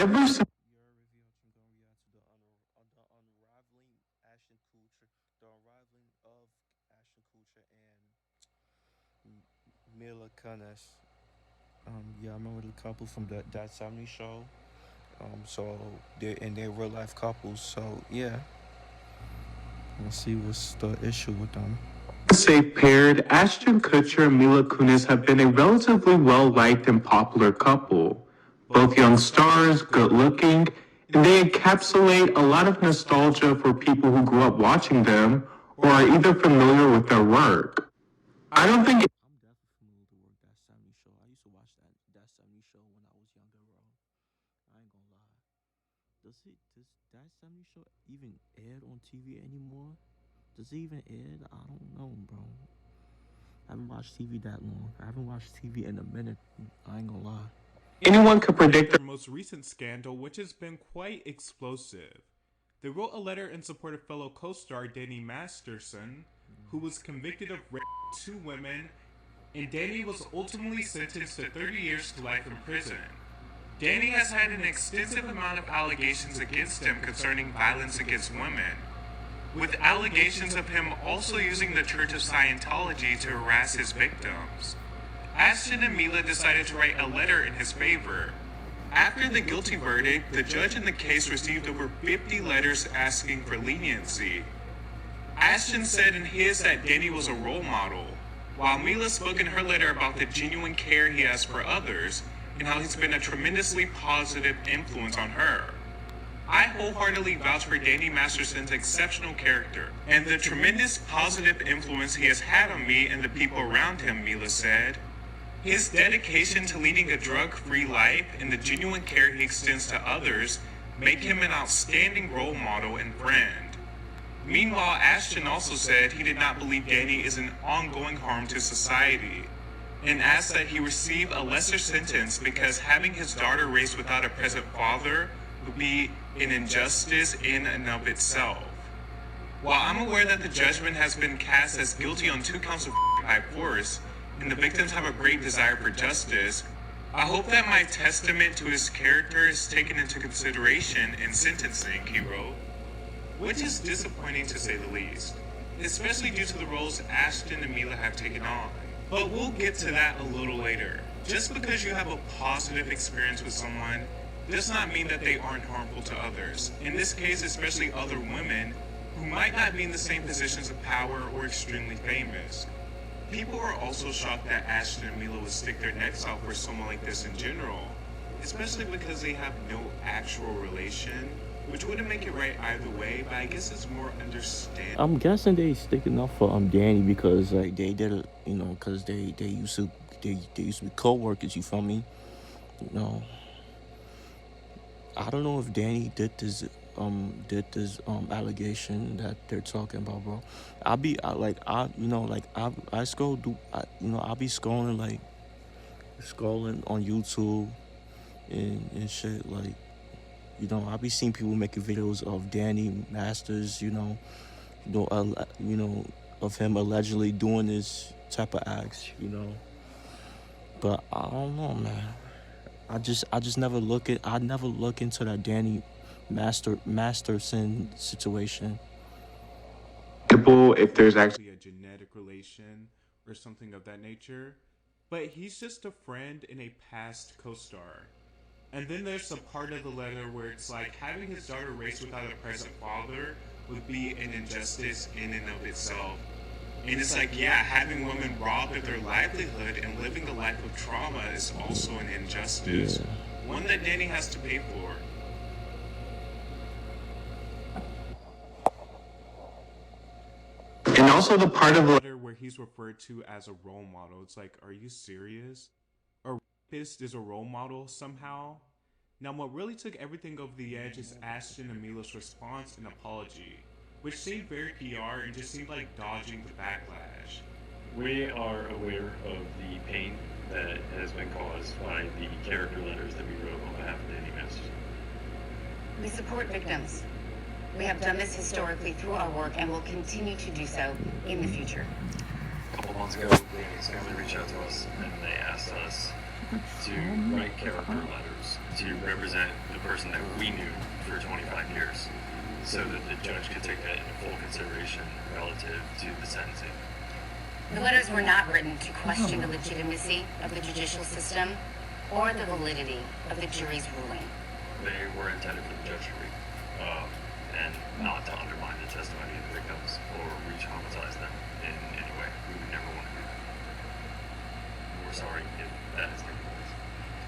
ever since. The unraveling Ashton Kutcher, the unraveling of Ashton Kutcher and Mila Kunis. Yeah, I remember the couple from that '70s show. So they're real life couples. So yeah, let's see what's the issue with them. Safe paired, Ashton Kutcher and Mila Kunis have been a relatively well liked and popular couple. Both young stars, good looking, and they encapsulate a lot of nostalgia for people who grew up watching them or are either familiar with their work. I don't think I'm definitely familiar with the work that '70s show. I used to watch that '70s show when I was younger, bro. I ain't gonna lie. Does that '70s show even air on TV anymore? Does it even air? I don't know, bro. I haven't watched TV that long. I haven't watched TV in a minute. I ain't gonna lie. anyone could predict Their most recent scandal, which has been quite explosive. They wrote a letter in support of fellow co-star Danny Masterson, who was convicted of raping 2 women, and Danny was ultimately sentenced to 30 years to life in prison. Danny has had an extensive amount of allegations against him concerning violence against women, with allegations of him also using the Church of Scientology to harass his victims. Ashton and Mila decided to write a letter in his favor. After the guilty verdict, the judge in the case received over 50 letters asking for leniency. Ashton said in his that Danny was a role model, while Mila spoke in her letter about the genuine care he has for others and how he's been a tremendously positive influence on her. I wholeheartedly vouch for Danny Masterson's exceptional character and the tremendous positive influence he has had on me and the people around him, Mila said. His dedication to leading a drug-free life and the genuine care he extends to others make him an outstanding role model and friend. Meanwhile, Ashton also said he did not believe Danny is an ongoing harm to society, and asked that he receive a lesser sentence because having his daughter raised without a present father would be an injustice in and of itself. While I'm aware that the judgment has been cast as guilty on 2 counts of by force, and the victims have a great desire for justice, I hope that my testament to his character is taken into consideration in sentencing, he wrote. Which is disappointing to say the least, especially due to the roles Ashton and Mila have taken on. But we'll get to that a little later. Just because you have a positive experience with someone does not mean that they aren't harmful to others. In this case, especially other women who might not be in the same positions of power or extremely famous. People are also shocked that Ashton and Mila would stick their necks out for someone like this in general, especially because they have no actual relation, which wouldn't make it right either way, but I guess it's more understandable. I'm guessing they sticking up for Danny because like they did it, because they used to be co-workers. You feel me? You know, I don't know if Danny did this allegation that they're talking about, bro. I scroll through, I'll be scrolling on YouTube and shit, like, I'll be seeing people making videos of Danny Masters, of him allegedly doing this type of acts, but I don't know, man. I just never look into that Danny Masterson situation. if there's actually A genetic relation or something of that nature, but he's just a friend and a past co-star. And then there's the part of the letter where it's like having his daughter raised without a present father would be an injustice in and of itself. And it's like, yeah, having women robbed of their livelihood and living a life of trauma is also an injustice. Yeah. One that Danny has to pay for. And also the part of the letter where he's referred to as a role model. It's like, are you serious? A rapist is a role model somehow? Now, what really took everything over the edge is Ashton and Mila's response and apology, which seemed very PR and just seemed like dodging the backlash. We are aware of the pain that has been caused by the character letters that we wrote on behalf of Danny Masterson. We support victims. We have done this historically through our work and will continue to do so in the future. A couple months ago, Danny's family reached out to us and they asked us to write character letters to represent the person that we knew for 25 years, so that the judge could take that into full consideration relative to the sentencing. The letters were not written to question the legitimacy of the judicial system or the validity of the jury's ruling. They were intended for the judge to read, and not to undermine the testimony of the victims or re-traumatize them in any way. We would never want to do that. We're sorry if that is taking place.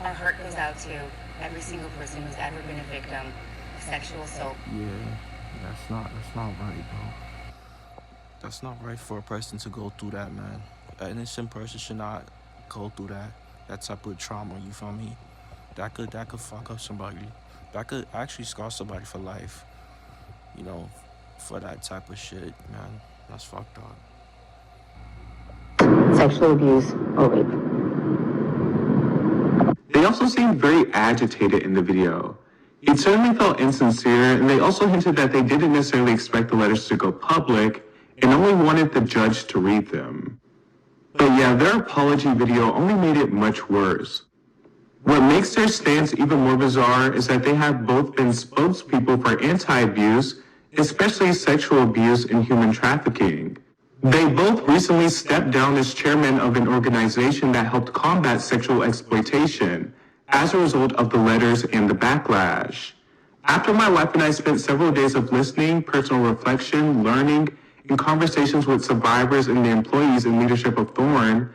Our heart goes out to every single person who's ever been a victim of sexual assault. Yeah, that's not right, bro. That's not right for a person to go through that, man. An innocent person should not go through that type of trauma, you feel me? That could fuck up somebody. That could actually scar somebody for life, you know, for that type of shit, man. That's fucked up. Sexual abuse or rape. They also seemed very agitated in the video. It certainly felt insincere, and they also hinted that they didn't necessarily expect the letters to go public and only wanted the judge to read them. But yeah, their apology video only made it much worse. What makes their stance even more bizarre is that they have both been spokespeople for anti-abuse, especially sexual abuse and human trafficking. They both recently stepped down as chairman of an organization that helped combat sexual exploitation as a result of the letters and the backlash. After my wife and I spent several days of listening, personal reflection, learning, and conversations with survivors and the employees and leadership of Thorn,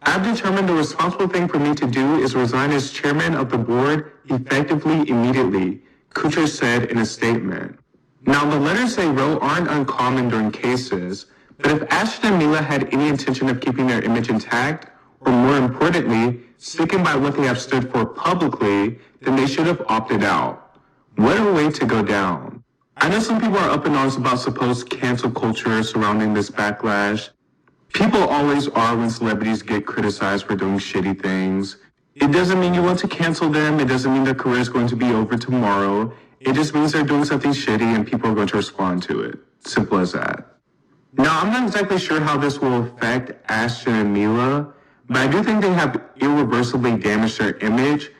I've determined the responsible thing for me to do is resign as chairman of the board effectively immediately, Kutcher said in a statement. Now, the letters they wrote aren't uncommon during cases, but if Ashton and Mila had any intention of keeping their image intact, or more importantly, sticking by what they have stood for publicly, then they should have opted out. What a way to go down. I know some people are up in arms about supposed cancel culture surrounding this backlash. People always are when celebrities get criticized for doing shitty things. It doesn't mean you want to cancel them. It doesn't mean their career is going to be over tomorrow. It just means they're doing something shitty and people are going to respond to it. Simple as that. Now, I'm not exactly sure how this will affect Ashton and Mila, but I do think they have irreversibly damaged their image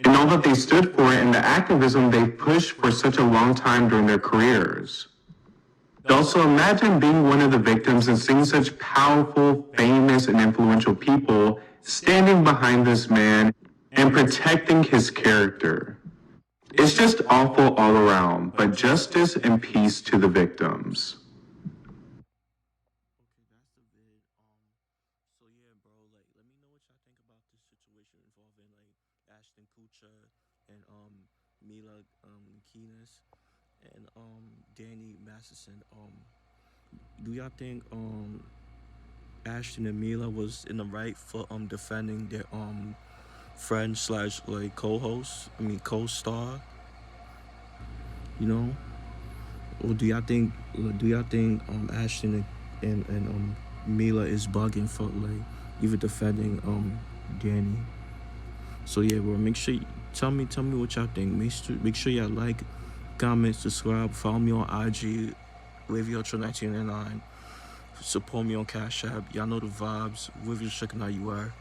and all that they stood for and the activism they pushed for such a long time during their careers. Also, imagine being one of the victims and seeing such powerful, famous, and influential people standing behind this man and protecting his character. It's just awful all around, but justice and peace to the victims. So yeah, bro, like, let me know what y'all think about this situation involving, like, Ashton Kutcher and, Mila, Kunis and, Danny Masterson. Do y'all think, Ashton and Mila was in the right for, defending their, friend slash, like, co-star? You know? Or do y'all think, Ashton and Mila is bugging for, like, even defending Danny? So yeah, bro, make sure tell me what y'all think. Make sure y'all like, comment, subscribe, follow me on IG, WavyOcho 1999. Support me on Cashapp. Y'all know the vibes. WavyOcho checking how you are.